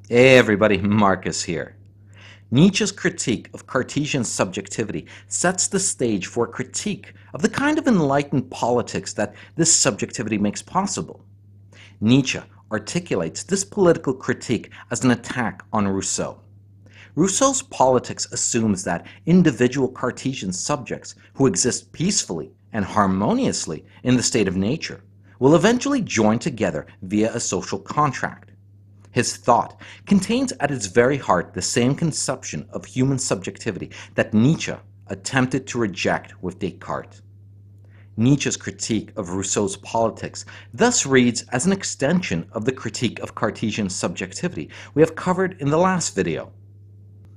Hey everybody, Marcus here. Nietzsche's critique of Cartesian subjectivity sets the stage for a critique of the kind of enlightened politics that this subjectivity makes possible. Nietzsche articulates this political critique as an attack on Rousseau. Rousseau's politics assumes that individual Cartesian subjects who exist peacefully and harmoniously in the state of nature will eventually join together via a social contract. His thought contains at its very heart the same conception of human subjectivity that Nietzsche attempted to reject with Descartes. Nietzsche's critique of Rousseau's politics thus reads as an extension of the critique of Cartesian subjectivity we have covered in the last video.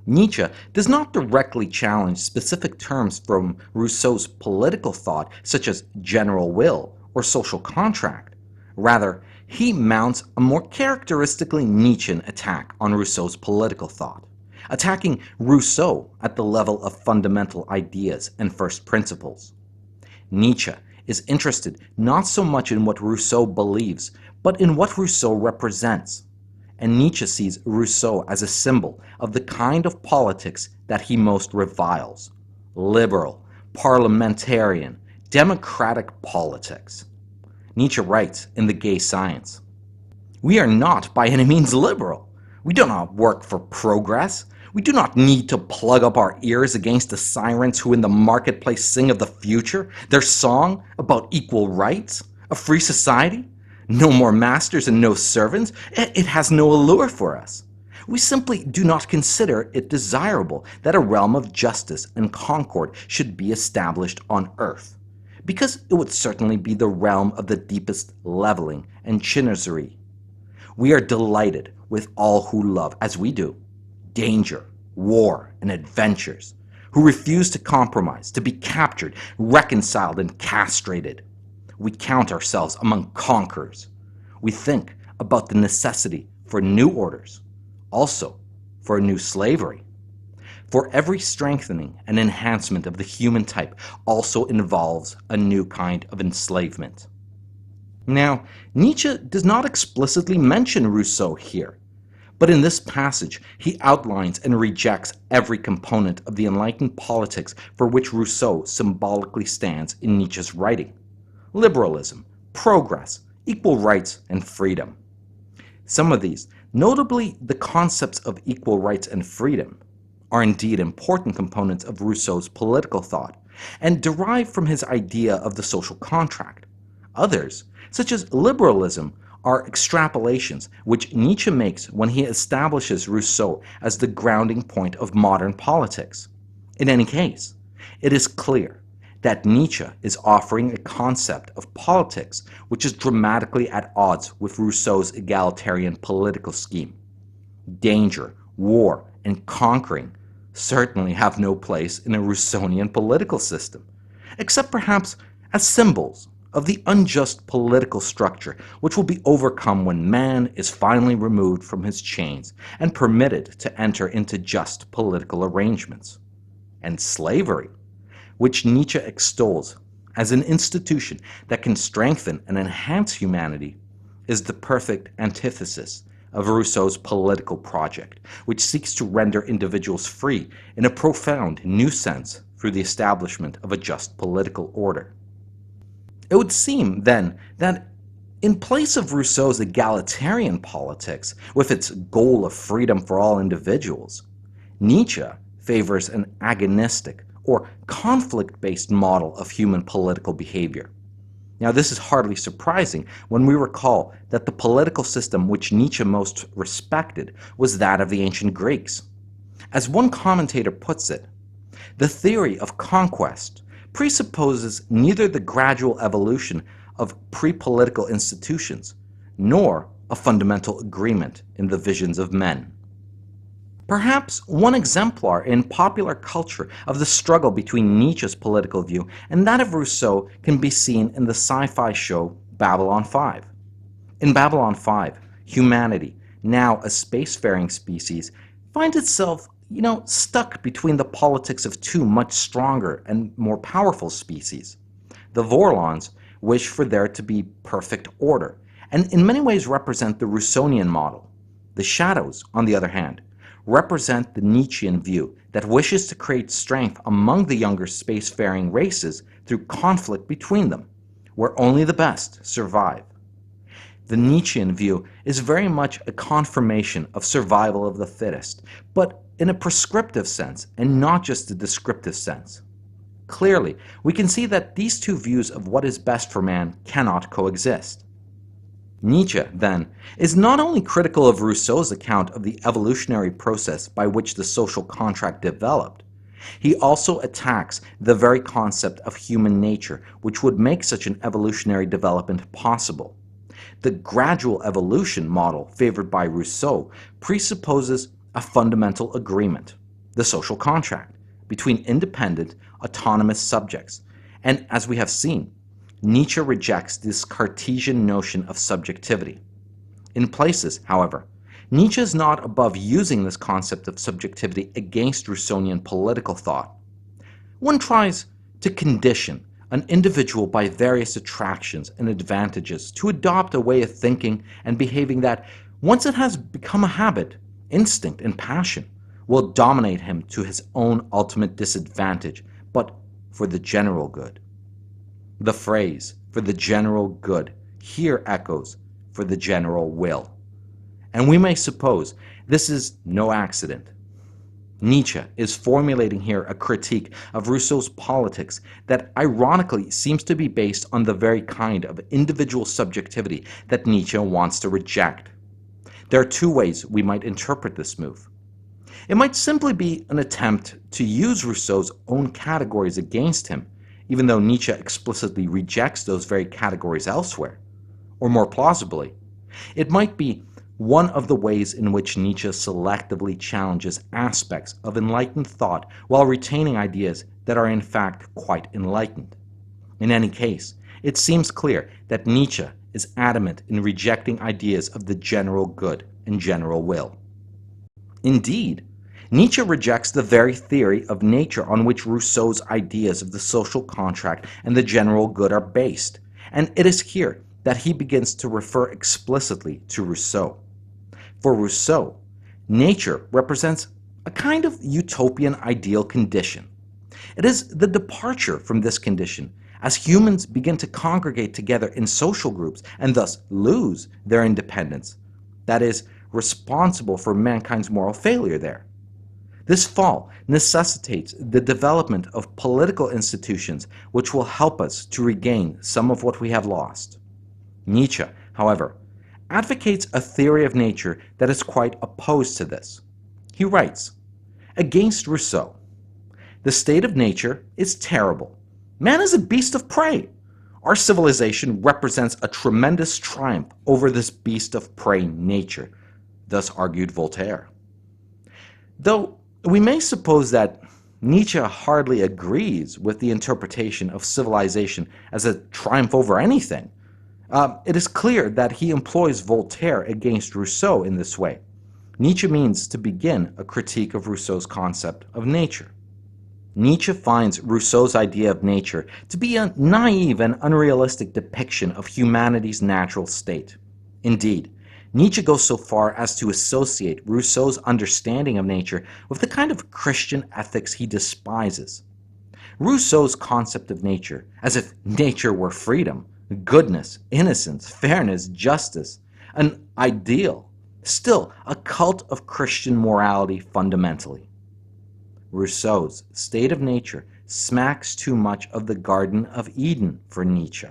Nietzsche does not directly challenge specific terms from Rousseau's political thought, such as general will or social contract. Rather, he mounts a more characteristically Nietzschean attack on Rousseau's political thought, attacking Rousseau at the level of fundamental ideas and first principles. Nietzsche is interested not so much in what Rousseau believes, but in what Rousseau represents. And Nietzsche sees Rousseau as a symbol of the kind of politics that he most reviles: liberal, parliamentarian, democratic politics. Nietzsche writes in The Gay Science, "We are not by any means liberal. We do not work for progress. We do not need to plug up our ears against the sirens who in the marketplace sing of the future, their song about equal rights, a free society, no more masters and no servants. It has no allure for us. We simply do not consider it desirable that a realm of justice and concord should be established on earth, because it would certainly be the realm of the deepest leveling and chinoiserie. We are delighted with all who love, as we do, danger, war, and adventures, who refuse to compromise, to be captured, reconciled, and castrated. We count ourselves among conquerors. We think about the necessity for new orders, also for a new slavery. For every strengthening and enhancement of the human type also involves a new kind of enslavement." Now, Nietzsche does not explicitly mention Rousseau here, but in this passage he outlines and rejects every component of the enlightened politics for which Rousseau symbolically stands in Nietzsche's writing: liberalism, progress, equal rights, and freedom. Some of these, notably the concepts of equal rights and freedom, are indeed important components of Rousseau's political thought and derive from his idea of the social contract. Others, such as liberalism, are extrapolations which Nietzsche makes when he establishes Rousseau as the grounding point of modern politics. In any case, it is clear that Nietzsche is offering a concept of politics which is dramatically at odds with Rousseau's egalitarian political scheme. Danger, war, and conquering certainly have no place in a Rousseaunian political system, except perhaps as symbols of the unjust political structure which will be overcome when man is finally removed from his chains and permitted to enter into just political arrangements. And slavery, which Nietzsche extols as an institution that can strengthen and enhance humanity, is the perfect antithesis of Rousseau's political project, which seeks to render individuals free in a profound new sense through the establishment of a just political order. It would seem, then, that in place of Rousseau's egalitarian politics, with its goal of freedom for all individuals, Nietzsche favors an agonistic or conflict-based model of human political behavior. Now, this is hardly surprising when we recall that the political system which Nietzsche most respected was that of the ancient Greeks. As one commentator puts it, the theory of conquest presupposes neither the gradual evolution of pre-political institutions nor a fundamental agreement in the visions of men. Perhaps one exemplar in popular culture of the struggle between Nietzsche's political view and that of Rousseau can be seen in the sci-fi show Babylon 5. In Babylon 5, humanity, now a spacefaring species, finds itself, stuck between the politics of two much stronger and more powerful species. The Vorlons wish for there to be perfect order, and in many ways represent the Rousseaunian model. The shadows, on the other hand, represent the Nietzschean view that wishes to create strength among the younger spacefaring races through conflict between them, where only the best survive. The Nietzschean view is very much a confirmation of survival of the fittest, but in a prescriptive sense and not just a descriptive sense. Clearly, we can see that these two views of what is best for man cannot coexist. Nietzsche, then, is not only critical of Rousseau's account of the evolutionary process by which the social contract developed, he also attacks the very concept of human nature which would make such an evolutionary development possible. The gradual evolution model favored by Rousseau presupposes a fundamental agreement, the social contract, between independent, autonomous subjects, and as we have seen, Nietzsche rejects this Cartesian notion of subjectivity. In places, however, Nietzsche is not above using this concept of subjectivity against Rousseaunian political thought. One tries to condition an individual by various attractions and advantages to adopt a way of thinking and behaving that, once it has become a habit, instinct, and passion, will dominate him to his own ultimate disadvantage, but for the general good. The phrase, for the general good, here echoes, for the general will. And we may suppose this is no accident. Nietzsche is formulating here a critique of Rousseau's politics that ironically seems to be based on the very kind of individual subjectivity that Nietzsche wants to reject. There are two ways we might interpret this move. It might simply be an attempt to use Rousseau's own categories against him, even though Nietzsche explicitly rejects those very categories elsewhere. Or more plausibly, it might be one of the ways in which Nietzsche selectively challenges aspects of enlightened thought while retaining ideas that are in fact quite enlightened. In any case, it seems clear that Nietzsche is adamant in rejecting ideas of the general good and general will. Indeed, Nietzsche rejects the very theory of nature on which Rousseau's ideas of the social contract and the general good are based, and it is here that he begins to refer explicitly to Rousseau. For Rousseau, nature represents a kind of utopian ideal condition. It is the departure from this condition as humans begin to congregate together in social groups and thus lose their independence that is responsible for mankind's moral failure there. This fall necessitates the development of political institutions which will help us to regain some of what we have lost. Nietzsche, however, advocates a theory of nature that is quite opposed to this. He writes, against Rousseau, the state of nature is terrible. Man is a beast of prey. Our civilization represents a tremendous triumph over this beast of prey nature, thus argued Voltaire. Though we may suppose that Nietzsche hardly agrees with the interpretation of civilization as a triumph over anything, it is clear that he employs Voltaire against Rousseau in this way. Nietzsche means to begin a critique of Rousseau's concept of nature. Nietzsche finds Rousseau's idea of nature to be a naive and unrealistic depiction of humanity's natural state. Indeed, Nietzsche goes so far as to associate Rousseau's understanding of nature with the kind of Christian ethics he despises. Rousseau's concept of nature, as if nature were freedom, goodness, innocence, fairness, justice, an ideal, still a cult of Christian morality fundamentally. Rousseau's state of nature smacks too much of the Garden of Eden for Nietzsche.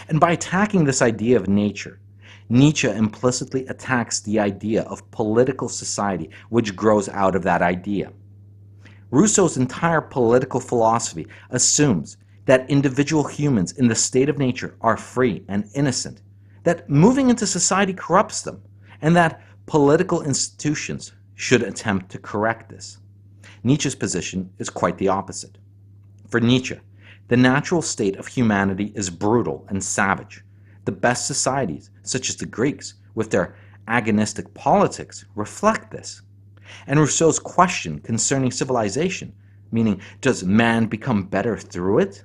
And by attacking this idea of nature, Nietzsche implicitly attacks the idea of political society which grows out of that idea. Rousseau's entire political philosophy assumes that individual humans in the state of nature are free and innocent, that moving into society corrupts them, and that political institutions should attempt to correct this. Nietzsche's position is quite the opposite. For Nietzsche, the natural state of humanity is brutal and savage. The best societies, such as the Greeks, with their agonistic politics, reflect this. And Rousseau's question concerning civilization, meaning does man become better through it,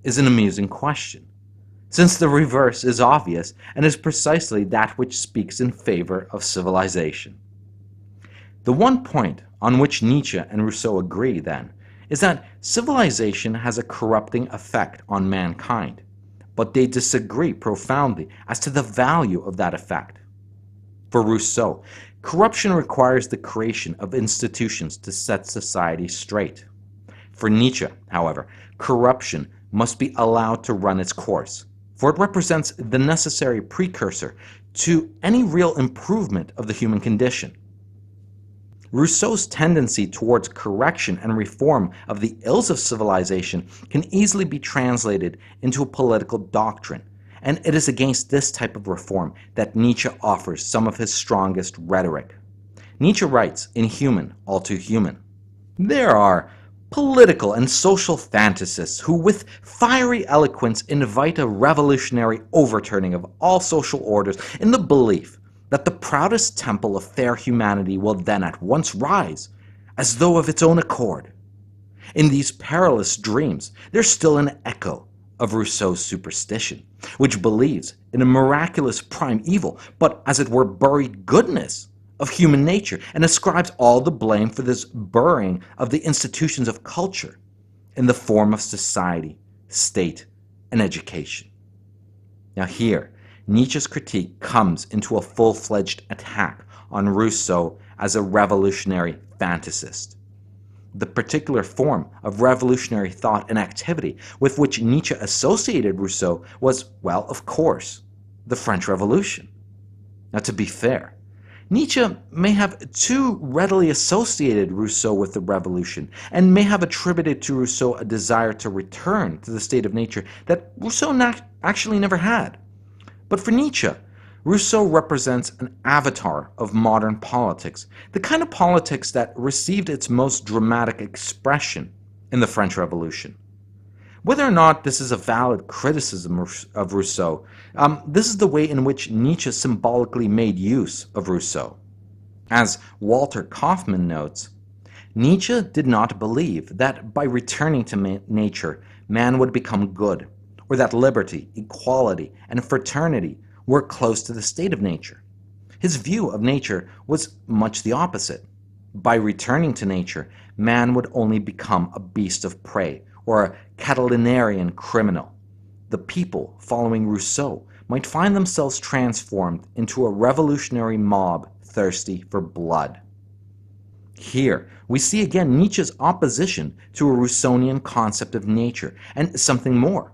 is an amusing question. since the reverse is obvious and is precisely that which speaks in favor of civilization. The one point on which Nietzsche and Rousseau agree, then, is that civilization has a corrupting effect on mankind, but they disagree profoundly as to the value of that effect. For Rousseau, corruption requires the creation of institutions to set society straight. For Nietzsche, however, corruption must be allowed to run its course, for it represents the necessary precursor to any real improvement of the human condition. Rousseau's tendency towards correction and reform of the ills of civilization can easily be translated into a political doctrine, and it is against this type of reform that Nietzsche offers some of his strongest rhetoric. Nietzsche writes in Human, All Too Human, "There are political and social fantasists who with fiery eloquence invite a revolutionary overturning of all social orders in the belief that the proudest temple of fair humanity will then at once rise, as though of its own accord. In these perilous dreams, there's still an echo of Rousseau's superstition, which believes in a miraculous prime evil, but as it were buried goodness of human nature, and ascribes all the blame for this burying of the institutions of culture in the form of society, state, and education." Now here, Nietzsche's critique comes into a full-fledged attack on Rousseau as a revolutionary fantasist. The particular form of revolutionary thought and activity with which Nietzsche associated Rousseau was, well, of course, the French Revolution. Now, to be fair, Nietzsche may have too readily associated Rousseau with the revolution, and may have attributed to Rousseau a desire to return to the state of nature that Rousseau actually never had. But for Nietzsche, Rousseau represents an avatar of modern politics, the kind of politics that received its most dramatic expression in the French Revolution. Whether or not this is a valid criticism of Rousseau, this is the way in which Nietzsche symbolically made use of Rousseau. As Walter Kaufmann notes, Nietzsche did not believe that by returning to nature, man would become good, or that liberty, equality, and fraternity were close to the state of nature. His view of nature was much the opposite. By returning to nature, man would only become a beast of prey, or a Catilinarian criminal. The people following Rousseau might find themselves transformed into a revolutionary mob thirsty for blood. Here, we see again Nietzsche's opposition to a Rousseaunian concept of nature, and something more.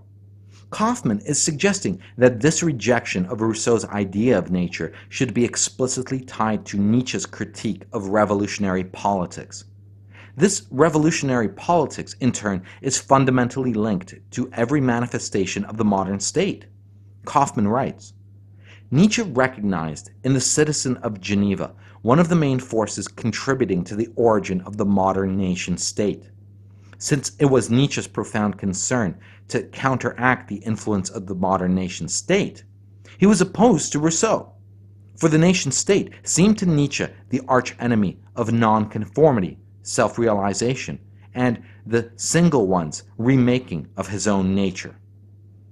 Kaufmann is suggesting that this rejection of Rousseau's idea of nature should be explicitly tied to Nietzsche's critique of revolutionary politics. This revolutionary politics, in turn, is fundamentally linked to every manifestation of the modern state. Kaufmann writes, "Nietzsche recognized in the citizen of Geneva one of the main forces contributing to the origin of the modern nation-state. Since it was Nietzsche's profound concern to counteract the influence of the modern nation-state, he was opposed to Rousseau. For the nation-state seemed to Nietzsche the arch-enemy of nonconformity, self-realization, and the single one's remaking of his own nature."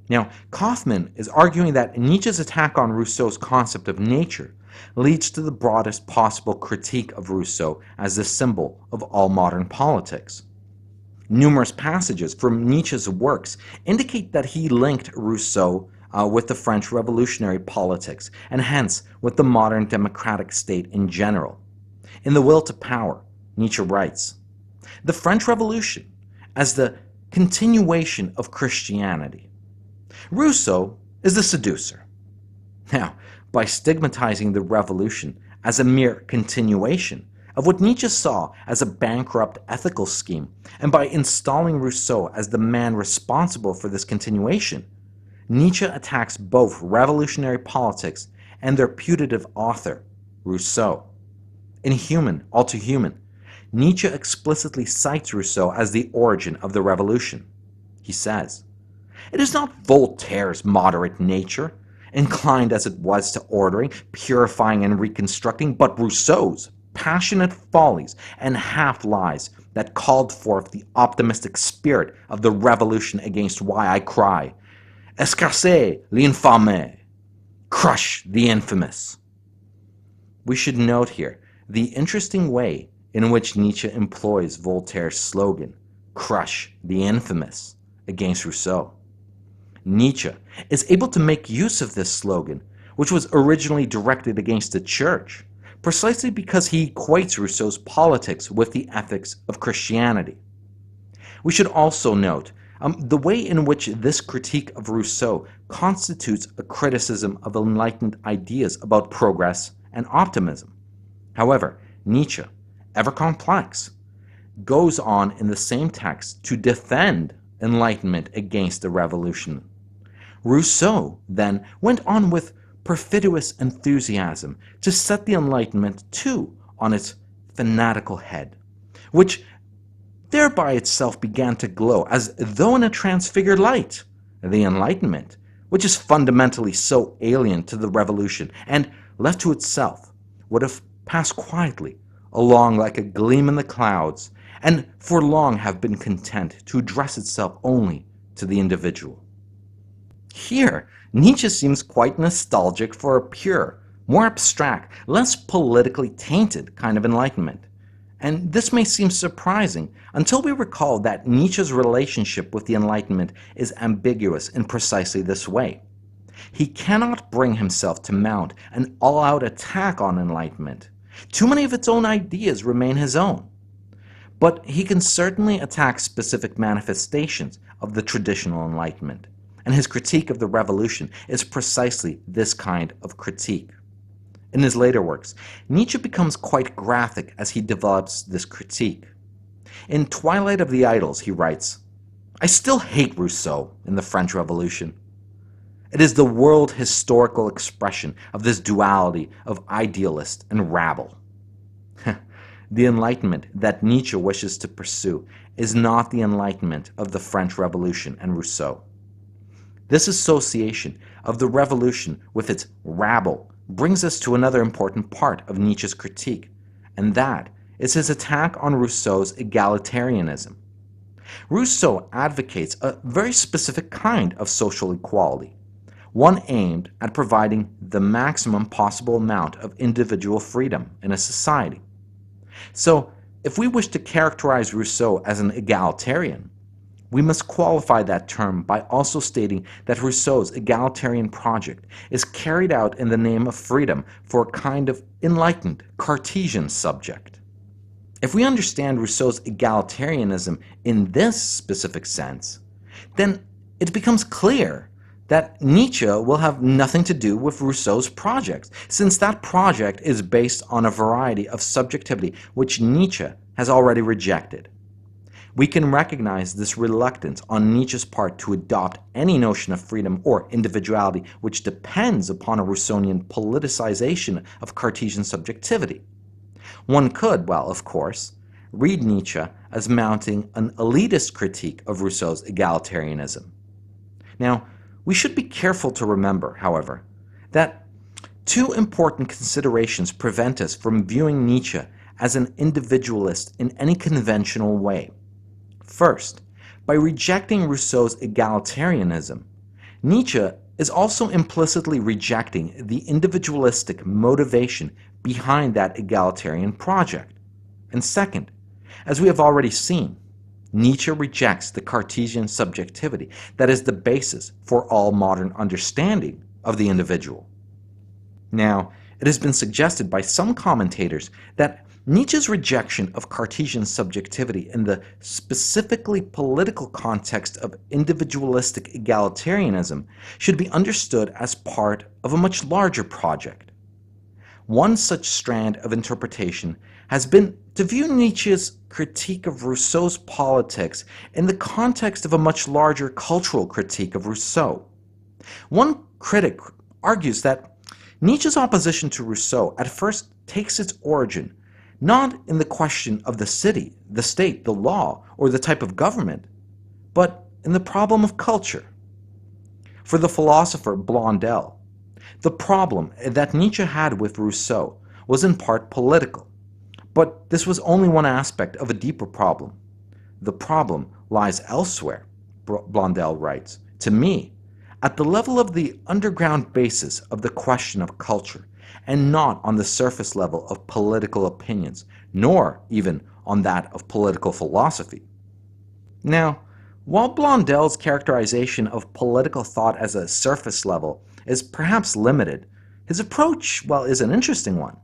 Now, Kaufmann is arguing that Nietzsche's attack on Rousseau's concept of nature leads to the broadest possible critique of Rousseau as the symbol of all modern politics. Numerous passages from Nietzsche's works indicate that he linked Rousseau with the French revolutionary politics, and hence with the modern democratic state in general. In The Will to Power, Nietzsche writes, "The French Revolution as the continuation of Christianity. Rousseau is the seducer." Now, by stigmatizing the revolution as a mere continuation of what Nietzsche saw as a bankrupt ethical scheme, and by installing Rousseau as the man responsible for this continuation, Nietzsche attacks both revolutionary politics and their putative author, Rousseau. In Human, All Too Human, Nietzsche explicitly cites Rousseau as the origin of the revolution. He says, "It is not Voltaire's moderate nature, inclined as it was to ordering, purifying, and reconstructing, but Rousseau's passionate follies and half-lies that called forth the optimistic spirit of the revolution against why I cry, Escarcer l'infâme, crush the infamous. We should note here the interesting way in which Nietzsche employs Voltaire's slogan, crush the infamous, against Rousseau. Nietzsche is able to make use of this slogan, which was originally directed against the church, precisely because he equates Rousseau's politics with the ethics of Christianity. We should also note the way in which this critique of Rousseau constitutes a criticism of enlightened ideas about progress and optimism. However, Nietzsche, ever complex, goes on in the same text to defend enlightenment against the revolution. Rousseau then went on with perfidious enthusiasm to set the Enlightenment too on its fanatical head, which thereby itself began to glow as though in a transfigured light. The Enlightenment, which is fundamentally so alien to the Revolution and left to itself, would have passed quietly along like a gleam in the clouds, and for long have been content to address itself only to the individual. Here, Nietzsche seems quite nostalgic for a pure, more abstract, less politically tainted kind of enlightenment. And this may seem surprising until we recall that Nietzsche's relationship with the Enlightenment is ambiguous in precisely this way. He cannot bring himself to mount an all-out attack on Enlightenment. Too many of its own ideas remain his own. But he can certainly attack specific manifestations of the traditional Enlightenment, and his critique of the Revolution is precisely this kind of critique. In his later works, Nietzsche becomes quite graphic as he develops this critique. In Twilight of the Idols, he writes, "I still hate Rousseau in the French Revolution. It is the world historical expression of this duality of idealist and rabble." The Enlightenment that Nietzsche wishes to pursue is not the Enlightenment of the French Revolution and Rousseau. This association of the Revolution with its rabble brings us to another important part of Nietzsche's critique, and that is his attack on Rousseau's egalitarianism. Rousseau advocates a very specific kind of social equality, one aimed at providing the maximum possible amount of individual freedom in a society. So, if we wish to characterize Rousseau as an egalitarian, we must qualify that term by also stating that Rousseau's egalitarian project is carried out in the name of freedom for a kind of enlightened Cartesian subject. If we understand Rousseau's egalitarianism in this specific sense, then it becomes clear that Nietzsche will have nothing to do with Rousseau's project, since that project is based on a variety of subjectivity which Nietzsche has already rejected. We can recognize this reluctance on Nietzsche's part to adopt any notion of freedom or individuality which depends upon a Rousseaunian politicization of Cartesian subjectivity. One could, well, of course, read Nietzsche as mounting an elitist critique of Rousseau's egalitarianism. Now, we should be careful to remember, however, that two important considerations prevent us from viewing Nietzsche as an individualist in any conventional way. First, by rejecting Rousseau's egalitarianism, Nietzsche is also implicitly rejecting the individualistic motivation behind that egalitarian project. And second, as we have already seen, Nietzsche rejects the Cartesian subjectivity that is the basis for all modern understanding of the individual. Now, it has been suggested by some commentators that Nietzsche's rejection of Cartesian subjectivity in the specifically political context of individualistic egalitarianism should be understood as part of a much larger project. One such strand of interpretation has been to view Nietzsche's critique of Rousseau's politics in the context of a much larger cultural critique of Rousseau. One critic argues that Nietzsche's opposition to Rousseau at first takes its origin not in the question of the city, the state, the law, or the type of government, but in the problem of culture. For the philosopher Blondel, the problem that Nietzsche had with Rousseau was in part political, but this was only one aspect of a deeper problem. The problem lies elsewhere, Blondel writes, to me, at the level of the underground basis of the question of culture, and not on the surface level of political opinions, nor even on that of political philosophy. Now, while Blondel's characterization of political thought as a surface level is perhaps limited, his approach, well, is an interesting one.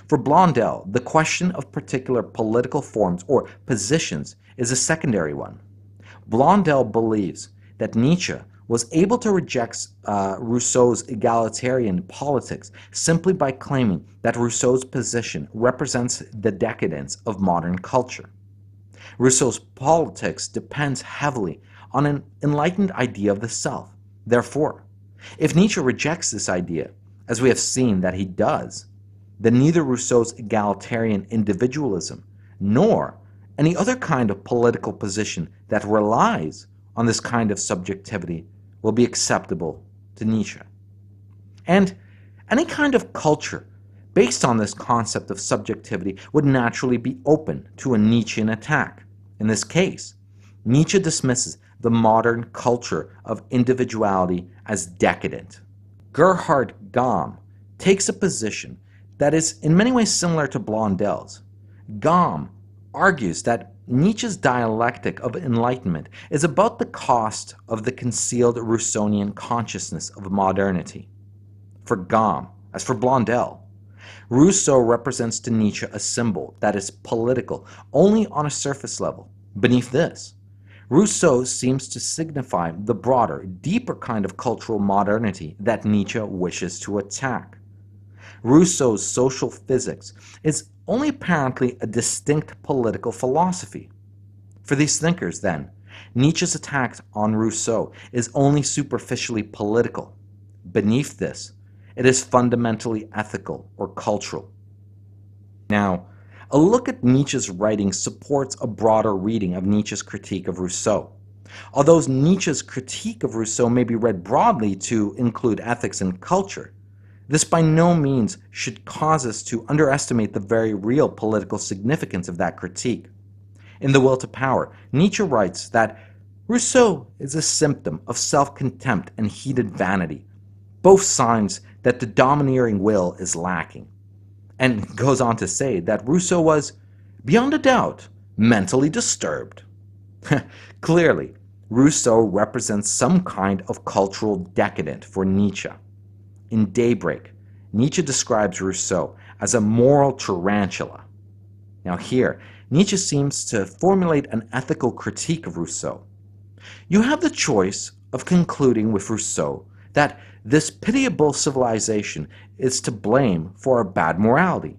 For Blondel, the question of particular political forms or positions is a secondary one. Blondel believes that Nietzsche was able to reject Rousseau's egalitarian politics simply by claiming that Rousseau's position represents the decadence of modern culture. Rousseau's politics depends heavily on an enlightened idea of the self. Therefore, if Nietzsche rejects this idea, as we have seen that he does, then neither Rousseau's egalitarian individualism nor any other kind of political position that relies on this kind of subjectivity will be acceptable to Nietzsche. And any kind of culture based on this concept of subjectivity would naturally be open to a Nietzschean attack. In this case, Nietzsche dismisses the modern culture of individuality as decadent. Gerhard Gaume takes a position that is in many ways similar to Blondel's. Gaume argues that Nietzsche's dialectic of enlightenment is about the cost of the concealed Rousseaunian consciousness of modernity. For Gaume, as for Blondel, Rousseau represents to Nietzsche a symbol that is political only on a surface level. Beneath this, Rousseau seems to signify the broader, deeper kind of cultural modernity that Nietzsche wishes to attack. Rousseau's social physics is only apparently a distinct political philosophy. For these thinkers, then, Nietzsche's attack on Rousseau is only superficially political. Beneath this, it is fundamentally ethical or cultural. Now, a look at Nietzsche's writings supports a broader reading of Nietzsche's critique of Rousseau. Although Nietzsche's critique of Rousseau may be read broadly to include ethics and culture, this by no means should cause us to underestimate the very real political significance of that critique. In The Will to Power, Nietzsche writes that Rousseau is a symptom of self-contempt and heated vanity, both signs that the domineering will is lacking, and goes on to say that Rousseau was, beyond a doubt, mentally disturbed. Clearly, Rousseau represents some kind of cultural decadent for Nietzsche. In Daybreak, Nietzsche describes Rousseau as a moral tarantula. Now here, Nietzsche seems to formulate an ethical critique of Rousseau. You have the choice of concluding with Rousseau that this pitiable civilization is to blame for our bad morality,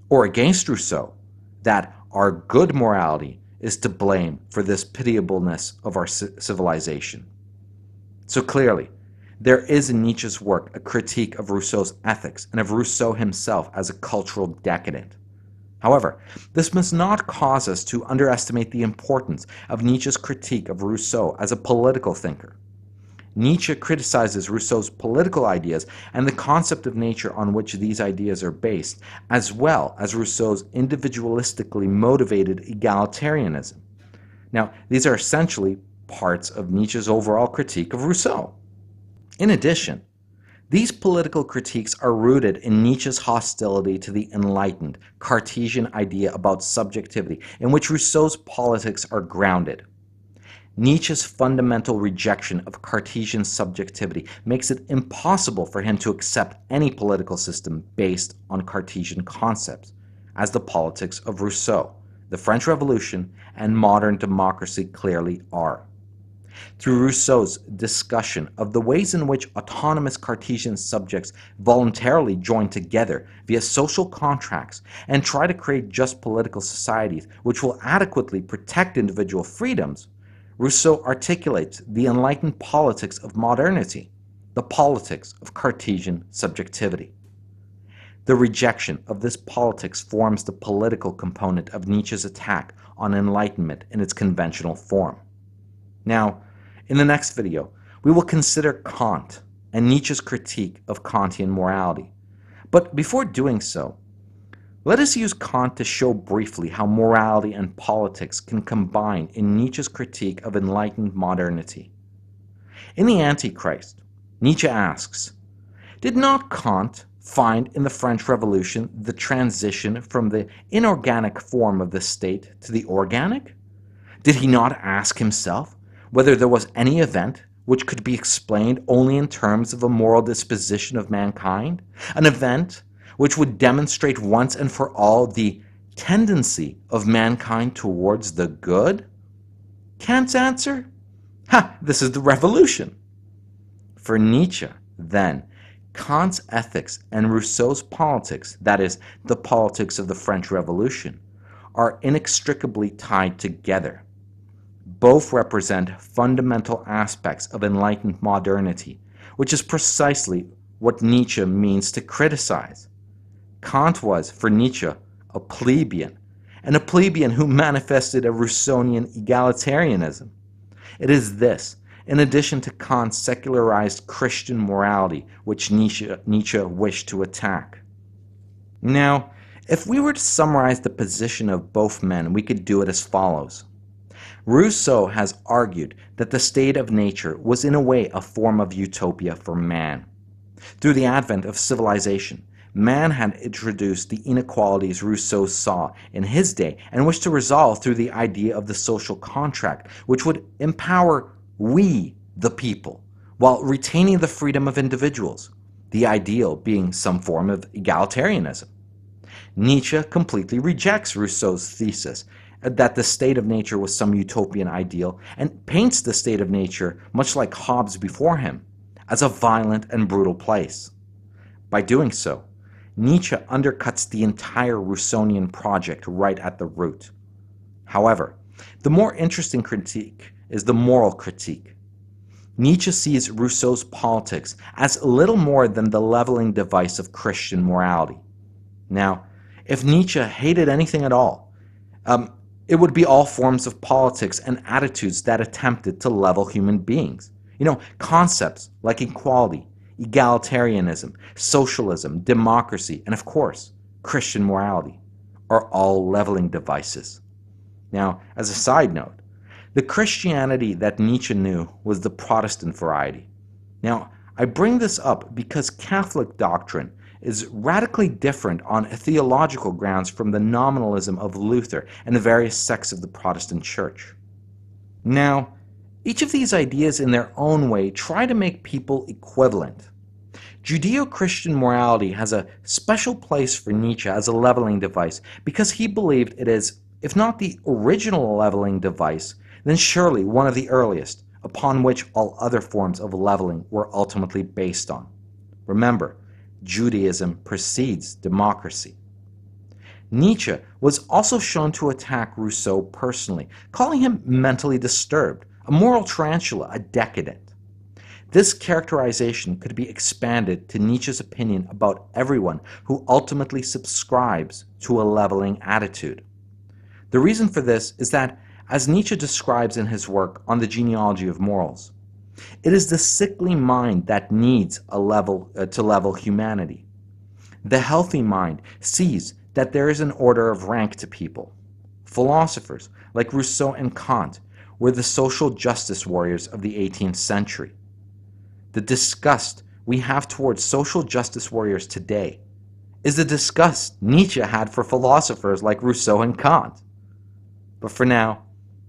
or against Rousseau, that our good morality is to blame for this pitiableness of our civilization. So clearly, there is in Nietzsche's work a critique of Rousseau's ethics and of Rousseau himself as a cultural decadent. However, this must not cause us to underestimate the importance of Nietzsche's critique of Rousseau as a political thinker. Nietzsche criticizes Rousseau's political ideas and the concept of nature on which these ideas are based, as well as Rousseau's individualistically motivated egalitarianism. Now, these are essentially parts of Nietzsche's overall critique of Rousseau. In addition, these political critiques are rooted in Nietzsche's hostility to the enlightened, Cartesian idea about subjectivity, in which Rousseau's politics are grounded. Nietzsche's fundamental rejection of Cartesian subjectivity makes it impossible for him to accept any political system based on Cartesian concepts, as the politics of Rousseau, the French Revolution, and modern democracy clearly are. Through Rousseau's discussion of the ways in which autonomous Cartesian subjects voluntarily join together via social contracts and try to create just political societies which will adequately protect individual freedoms, Rousseau articulates the enlightened politics of modernity, the politics of Cartesian subjectivity. The rejection of this politics forms the political component of Nietzsche's attack on enlightenment in its conventional form. Now, in the next video, we will consider Kant and Nietzsche's critique of Kantian morality. But before doing so, let us use Kant to show briefly how morality and politics can combine in Nietzsche's critique of enlightened modernity. In the Antichrist, Nietzsche asks, did not Kant find in the French Revolution the transition from the inorganic form of the state to the organic? Did he not ask himself whether there was any event which could be explained only in terms of a moral disposition of mankind? An event which would demonstrate once and for all the tendency of mankind towards the good? Kant's answer? This is the revolution. For Nietzsche, then, Kant's ethics and Rousseau's politics, that is, the politics of the French Revolution, are inextricably tied together. Both represent fundamental aspects of enlightened modernity, which is precisely what Nietzsche means to criticize. Kant was, for Nietzsche, a plebeian, and a plebeian who manifested a Rousseaunian egalitarianism. It is this, in addition to Kant's secularized Christian morality, which Nietzsche wished to attack. Now, if we were to summarize the position of both men, we could do it as follows. Rousseau has argued that the state of nature was in a way a form of utopia for man. Through the advent of civilization, man had introduced the inequalities Rousseau saw in his day and wished to resolve through the idea of the social contract, which would empower we, the people, while retaining the freedom of individuals, the ideal being some form of egalitarianism. Nietzsche completely rejects Rousseau's thesis that the state of nature was some utopian ideal and paints the state of nature, much like Hobbes before him, as a violent and brutal place. By doing so, Nietzsche undercuts the entire Rousseaunian project right at the root. However, the more interesting critique is the moral critique. Nietzsche sees Rousseau's politics as little more than the leveling device of Christian morality. Now, if Nietzsche hated anything at all, it would be all forms of politics and attitudes that attempted to level human beings. Concepts like equality, egalitarianism, socialism, democracy, and of course, Christian morality are all leveling devices. Now, as a side note, the Christianity that Nietzsche knew was the Protestant variety. Now, I bring this up because Catholic doctrine is radically different on theological grounds from the nominalism of Luther and the various sects of the Protestant Church. Now, each of these ideas in their own way try to make people equivalent. Judeo-Christian morality has a special place for Nietzsche as a leveling device because he believed it is, if not the original leveling device, then surely one of the earliest, upon which all other forms of leveling were ultimately based on. Remember, Judaism precedes democracy. Nietzsche was also shown to attack Rousseau personally, calling him mentally disturbed, a moral tarantula, a decadent. This characterization could be expanded to Nietzsche's opinion about everyone who ultimately subscribes to a leveling attitude. The reason for this is that, as Nietzsche describes in his work on the genealogy of morals, it is the sickly mind that needs to level humanity. The healthy mind sees that there is an order of rank to people. Philosophers like Rousseau and Kant were the social justice warriors of the 18th century. The disgust we have towards social justice warriors today is the disgust Nietzsche had for philosophers like Rousseau and Kant. But for now,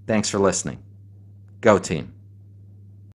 thanks for listening. Go team.